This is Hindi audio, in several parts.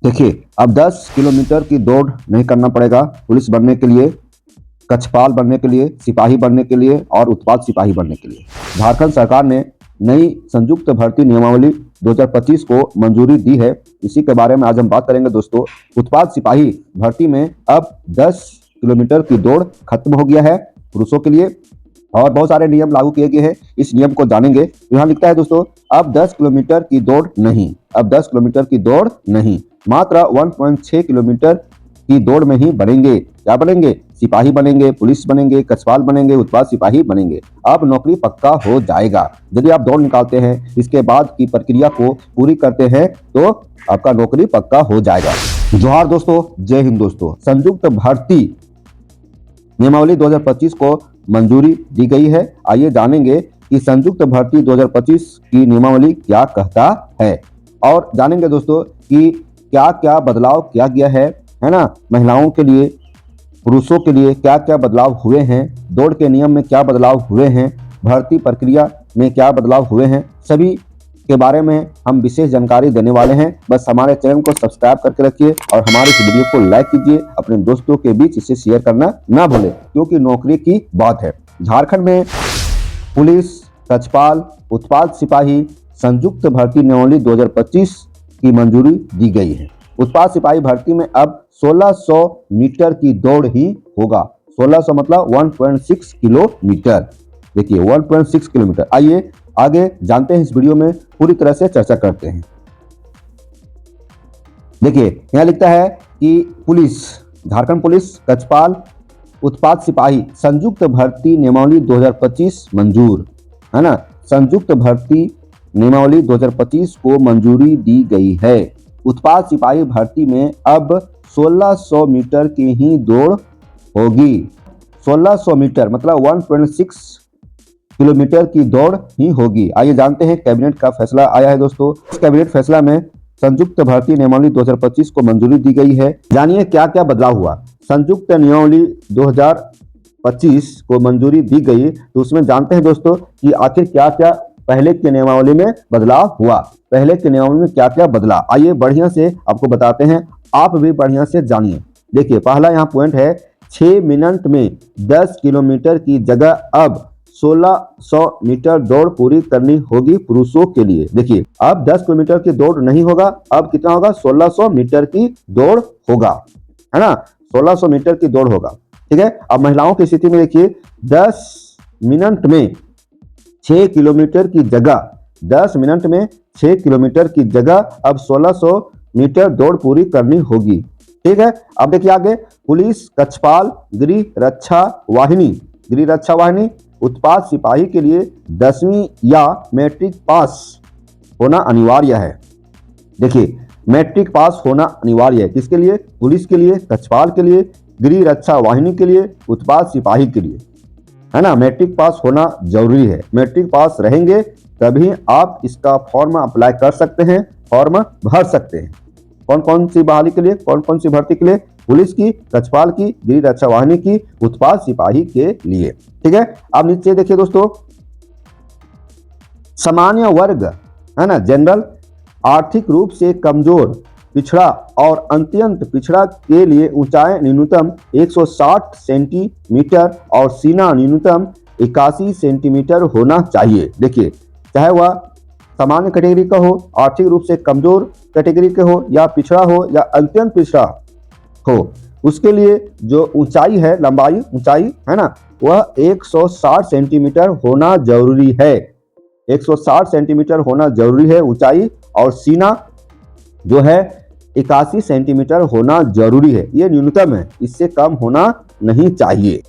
देखिए, अब 10 किलोमीटर की दौड़ नहीं करना पड़ेगा पुलिस बनने के लिए, कक्षपाल बनने के लिए, सिपाही बनने के लिए और उत्पाद सिपाही बनने के लिए। झारखंड सरकार ने नई संयुक्त भर्ती नियमावली 2025 को मंजूरी दी है। इसी के बारे में आज हम बात करेंगे दोस्तों। उत्पाद सिपाही भर्ती में अब 10 किलोमीटर की दौड़ खत्म हो गया है पुरुषों के लिए और बहुत सारे नियम लागू किए गए हैं। इस नियम को जानेंगे। यहाँ लिखता है दोस्तों, अब 10 किलोमीटर की दौड़ नहीं, अब 10 किलोमीटर की दौड़ नहीं, मात्र 1.6 किलोमीटर की दौड़ में ही बनेंगे। क्या बनेंगे? सिपाही बनेंगे, पुलिस बनेंगे, कक्षपाल बनेंगे, उत्पाद सिपाही बनेंगे। अब नौकरी पक्का हो जाएगा। यदि आप दौड़ निकालते हैं, इसके बाद की प्रक्रिया को पूरी करते हैं तो आपका नौकरी पक्का हो जाएगा। जोहार दोस्तों, जय हिंद दोस्तों। संयुक्त भर्ती नियमावली 2025 को मंजूरी दी गई है। आइए जानेंगे कि संयुक्त भर्ती 2025 की नियमावली क्या कहता है और जानेंगे दोस्तों कि क्या क्या बदलाव किया गया है ना। महिलाओं के लिए, पुरुषों के लिए क्या क्या बदलाव हुए हैं, दौड़ के नियम में क्या बदलाव हुए हैं, भर्ती प्रक्रिया में क्या बदलाव हुए हैं, सभी के बारे में हम विशेष जानकारी देने वाले हैं। बस हमारे चैनल को सब्सक्राइब करके रखिए और हमारे इस वीडियो को लाइक कीजिए। अपने दोस्तों के बीच इसे शेयर करना ना भूलें, क्योंकि नौकरी की बात है। झारखंड में पुलिस, कक्षपाल, उत्पाद सिपाही संयुक्त भर्ती नियमावली 2025 की मंजूरी दी गई है। उत्पाद सिपाही भर्ती में अब 1600 मीटर की दौड़ ही होगा। 1600 मतलब 1.6 किलोमीटर। देखिए 1.6 किलोमीटर। आइए आगे जानते हैं, इस वीडियो में पूरी तरह से चर्चा करते हैं। देखिए यहाँ लिखता है कि पुलिस, झारखंड पुलिस, कक्षपाल, उत्पाद सिपाही संयुक्त भर्ती नियमावली 2025 मंजूर है ना। संयुक्त भर्ती नियमावली 2025 को मंजूरी दी गई है। उत्पाद सिपाही भर्ती में अब 1600 मीटर की ही दौड़ होगी। 1600 मीटर मतलब 1.6 किलोमीटर की दौड़ ही होगी। आइए जानते हैं कैबिनेट का फैसला आया है दोस्तों। इस कैबिनेट फैसला में संयुक्त भर्ती नियमावली 2025 को मंजूरी दी गई है। जानिए क्या क्या बदलाव हुआ। संयुक्त नियमावली 2025 को मंजूरी दी गई तो उसमें जानते हैं दोस्तों कि आखिर क्या क्या पहले के नियमावली में बदलाव हुआ। पहले के नियमावली में क्या क्या बदला, आइए बढ़िया से आपको बताते हैं, आप भी बढ़िया से जानिए। देखिए पहला यहाँ पॉइंट है, 6 मिनट में 10 किलोमीटर की जगह अब 1600 मीटर दौड़ पूरी करनी होगी पुरुषों के लिए। देखिए अब 10 किलोमीटर की दौड़ नहीं होगा, अब कितना होगा? 1600 मीटर की दौड़ होगा, है ना। 1600 मीटर की दौड़ होगा, ठीक है। अब महिलाओं की स्थिति में देखिए 10 मिनट में 6 किलोमीटर की जगह, 10 मिनट में 6 किलोमीटर की जगह अब 1600 मीटर दौड़ पूरी करनी होगी, ठीक है। अब देखिए आगे, पुलिस, कक्षपाल, गृह रक्षा वाहिनी, उत्पाद सिपाही के लिए 10वीं या मैट्रिक पास होना अनिवार्य है। देखिए मैट्रिक पास होना अनिवार्य है, किसके लिए? पुलिस के लिए, कक्षपाल के लिए, गृह रक्षा वाहिनी के लिए, उत्पाद सिपाही के लिए, है ना। मैट्रिक पास होना जरूरी है। मैट्रिक पास रहेंगे तभी आप इसका फॉर्म अप्लाई कर सकते हैं, फॉर्म भर सकते हैं। कौन कौन सी बहाली के लिए, कौन कौन सी भर्ती के लिए? पुलिस की, कक्षपाल की, गृह रक्षा वाहिनी की, उत्पाद सिपाही के लिए, ठीक है। अब नीचे देखिए दोस्तों, सामान्य वर्ग है ना, जनरल, आर्थिक रूप से कमजोर, पिछड़ा और अत्यंत पिछड़ा के लिए ऊंचाई न्यूनतम 160 सेंटीमीटर और सीना न्यूनतम 81 सेंटीमीटर होना चाहिए। देखिए चाहे वह सामान्य कैटेगरी का हो, आर्थिक रूप से कमजोर कैटेगरी के हो, या पिछड़ा हो, या अत्यंत पिछड़ा हो, उसके लिए जो ऊंचाई है, लंबाई ऊंचाई है ना, वह 160 सेंटीमीटर होना जरूरी है। 160 सेंटीमीटर होना जरूरी है ऊंचाई, और सीना जो है 81 सेंटीमीटर होना जरूरी है। ये न्यूनतम है, इससे कम होना नहीं चाहिए।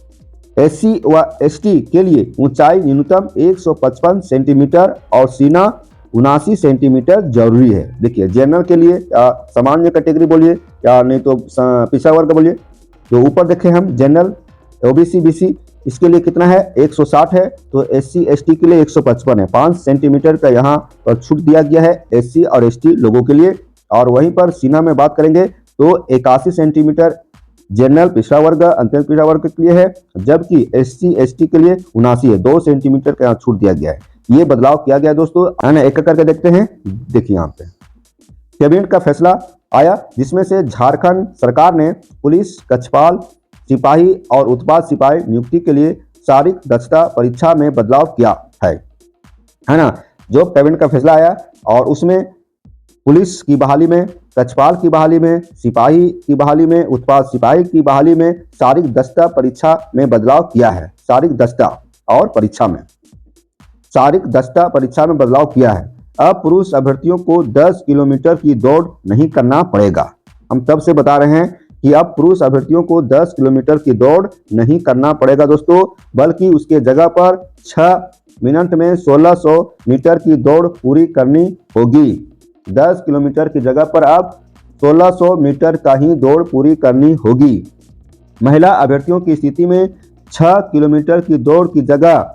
एससी व एसटी के लिए ऊंचाई न्यूनतम 155 सेंटीमीटर और सीना 79 सेंटीमीटर जरूरी है। देखिए जनरल के लिए या सामान्य कैटेगरी बोलिए या नहीं तो पिछड़ा वर्ग बोलिए, तो ऊपर देखें हम जनरल, ओबीसी, बीसी, इसके लिए कितना है? 160 है। तो एससी एसटी के लिए 155 है। 5 सेंटीमीटर का यहाँ पर छूट दिया गया है एससी और एसटी लोगों के लिए। और वहीं पर सीना में बात करेंगे तो 81 सेंटीमीटर जनरल, पिछड़ा वर्ग, अत्यंत पिछड़ा वर्ग के लिए है, जबकि एससी एसटी के लिए 79 है। 2 सेंटीमीटर का यहाँ छूट दिया गया है। ये बदलाव किया गया दोस्तों, है ना। एक करके देखते हैं। देखिए यहाँ पे कैबिनेट का फैसला आया, जिसमें से झारखंड सरकार ने पुलिस, कक्षपाल, सिपाही और उत्पाद सिपाही नियुक्ति के लिए शारीरिक दक्षता परीक्षा में बदलाव किया है ना। जो कैबिनेट का फैसला आया और उसमें पुलिस की बहाली में, कक्षपाल की बहाली में, सिपाही की बहाली में, उत्पाद सिपाही की बहाली में शारीरिक दक्षता परीक्षा में बदलाव किया है। शारीरिक दक्षता और परीक्षा में, शारीरिक दक्षता परीक्षा में बदलाव किया है। अब पुरुष अभ्यर्थियों को 10 किलोमीटर की दौड़ नहीं करना पड़ेगा। हम तब से बता रहे हैं कि अब पुरुष अभ्यर्थियों को 10 किलोमीटर की दौड़ नहीं करना पड़ेगा दोस्तों, बल्कि उसके जगह पर 6 मिनट में 1600 मीटर की दौड़ पूरी करनी होगी। 10 किलोमीटर की जगह पर अब 1600 मीटर का ही दौड़ पूरी करनी होगी। महिला अभ्यर्थियों की स्थिति में 6 किलोमीटर की दौड़ की जगह,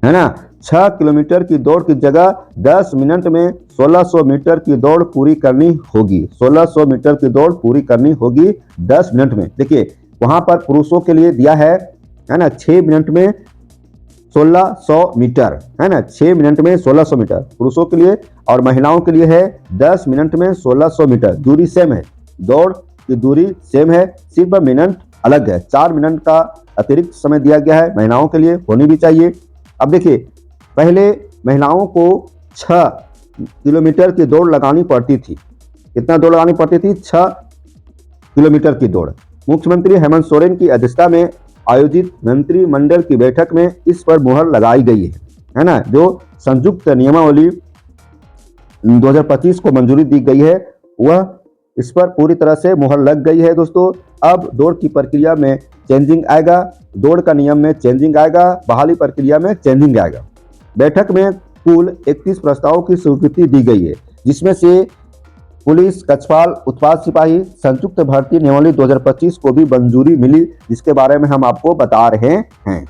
है ना, 6 किलोमीटर की दौड़ की जगह 10 मिनट में 1600 मीटर की दौड़ पूरी करनी होगी। 1600 मीटर की दौड़ पूरी करनी होगी 10 मिनट में। देखिए वहां पर पुरुषों के लिए दिया है ना, 6 मिनट में 1600 मीटर, है ना, 6 मिनट में 1600 मीटर पुरुषों के लिए, और महिलाओं के लिए है 10 मिनट में 1600 मीटर। दूरी सेम है, दौड़ की दूरी सेम है, सिर्फ मिनट अलग है। 4 मिनट का अतिरिक्त समय दिया गया है, महिलाओं के लिए होनी भी चाहिए। अब देखिए पहले महिलाओं को 6 किलोमीटर की दौड़ लगानी पड़ती थी। कितना दौड़ लगानी पड़ती थी? 6 किलोमीटर की दौड़। मुख्यमंत्री हेमंत सोरेन की अध्यक्षता में आयोजित मंत्रिमंडल की बैठक में इस पर मुहर लगाई गई है ना। जो संयुक्त नियमावली 2025 को मंजूरी दी गई है, वह इस पर पूरी तरह से मुहर लग गई है दोस्तों। अब दौड़ की प्रक्रिया में चेंजिंग आएगा, दौड़ का नियम में चेंजिंग आएगा, बहाली प्रक्रिया में चेंजिंग आएगा। बैठक में कुल 31 प्रस्तावों की स्वीकृति दी गई है, जिसमें से पुलिस, कक्षपाल, उत्पाद सिपाही संयुक्त भर्ती नियमावली 2025 को भी मंजूरी मिली, जिसके बारे में हम आपको बता रहे हैं।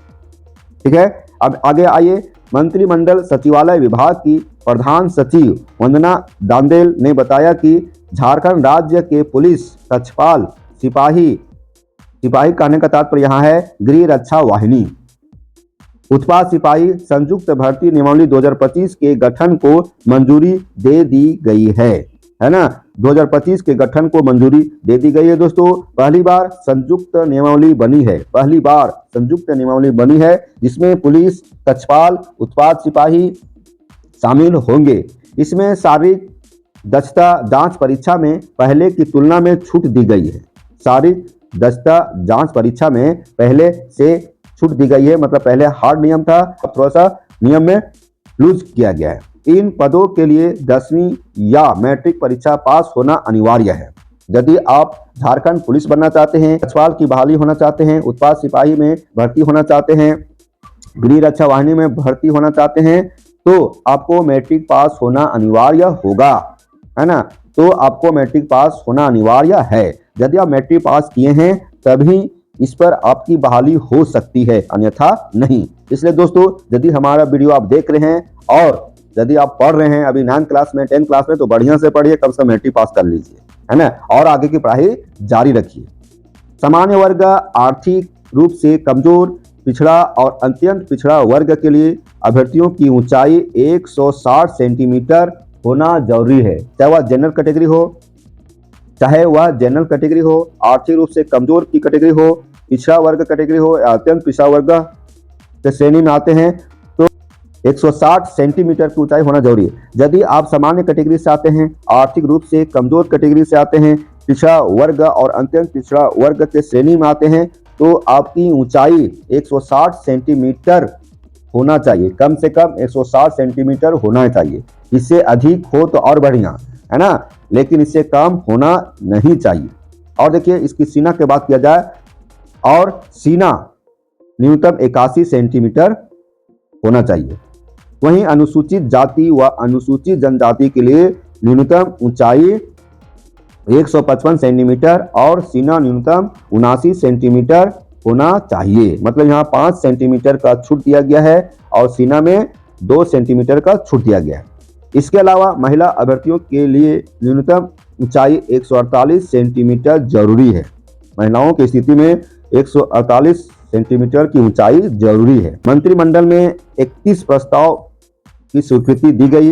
ठीक है, अब आगे आइए। मंत्रिमंडल सचिवालय विभाग की प्रधान सचिव वंदना दांदेल ने बताया कि झारखंड राज्य के पुलिस, कक्षपाल, सिपाही कहने का तात्पर्य यहाँ है गृह रक्षा वाहिनी, उत्पाद सिपाही संयुक्त भर्ती नियमावली 2025 के गठन को मंजूरी दे दी गई है ना। 2025 के गठन को मंजूरी दे दी गई है दोस्तों। पहली बार संयुक्त नियमावली बनी है, पहली बार संयुक्त नियमावली बनी है, जिसमें पुलिस, कक्षपाल, उत्पाद सिपाही शामिल होंगे। इसमें शारीरिक दक्षता जांच परीक्षा में पहले की तुलना में छूट दी गई है। शारीरिक दक्षता जांच परीक्षा में पहले से छूट दी गई है, मतलब पहले हार्ड नियम था, अब थोड़ा सा नियम में लूज किया गया है। इन पदों के लिए 10वीं या मैट्रिक परीक्षा पास होना अनिवार्य है। यदि आप झारखंड पुलिस बनना चाहते हैं, कक्षपाल की बहाली होना चाहते हैं, उत्पाद सिपाही में भर्ती होना चाहते हैं, गृह रक्षा वाहिनी में भर्ती होना चाहते हैं, तो आपको मैट्रिक पास होना अनिवार्य होगा, है ना। तो आपको मैट्रिक पास होना अनिवार्य है। यदि आप मैट्रिक पास किए हैं तभी इस पर आपकी बहाली हो सकती है, अन्यथा नहीं। इसलिए दोस्तों यदि हमारा वीडियो आप देख रहे हैं और यदि आप पढ़ रहे हैं अभी 9th क्लास में, 10th क्लास में, तो बढ़िया से पढ़िए, कम से कम मैट्रिक पास कर लीजिए, है ना, और आगे की पढ़ाई जारी रखिए। सामान्य वर्ग, आर्थिक रूप से कमजोर, पिछड़ा और अत्यंत पिछड़ा वर्ग के लिए अभ्यर्थियों की ऊंचाई 160 सेंटीमीटर होना जरूरी है। चाहे वह जनरल कैटेगरी हो, आर्थिक रूप से कमजोर की कैटेगरी हो, पिछड़ा वर्ग कैटेगरी हो या अत्यंत पिछड़ा वर्ग के श्रेणी में आते हैं, तो 160 सेंटीमीटर की ऊंचाई होना जरूरी है। यदि आप सामान्य कैटेगरी से आते हैं, आर्थिक रूप से कमजोर कैटेगरी से आते हैं, पिछड़ा वर्ग और अत्यंत पिछड़ा वर्ग के श्रेणी में आते हैं, तो आपकी ऊंचाई 160 सेंटीमीटर होना चाहिए, कम से कम 160 सेंटीमीटर होना चाहिए। इससे अधिक हो तो और बढ़िया, है ना, लेकिन इससे कम होना नहीं चाहिए। और देखिए इसकी सीना की बात किया जाए, और सीना न्यूनतम 81 सेंटीमीटर होना चाहिए। वहीं अनुसूचित जाति व अनुसूचित जनजाति के लिए न्यूनतम ऊंचाई 155 सेंटीमीटर और सीना न्यूनतम 79 सेंटीमीटर होना चाहिए। मतलब यहाँ 5 सेंटीमीटर का छूट दिया गया है और सीना में 2 सेंटीमीटर का छूट दिया गया है। इसके अलावा महिला अभ्यर्थियों के लिए न्यूनतम ऊंचाई 148 सेंटीमीटर जरूरी है। महिलाओं की स्थिति में 148 सेंटीमीटर की ऊंचाई जरूरी है। मंत्रिमंडल में 31 प्रस्ताव की स्वीकृति दी गई।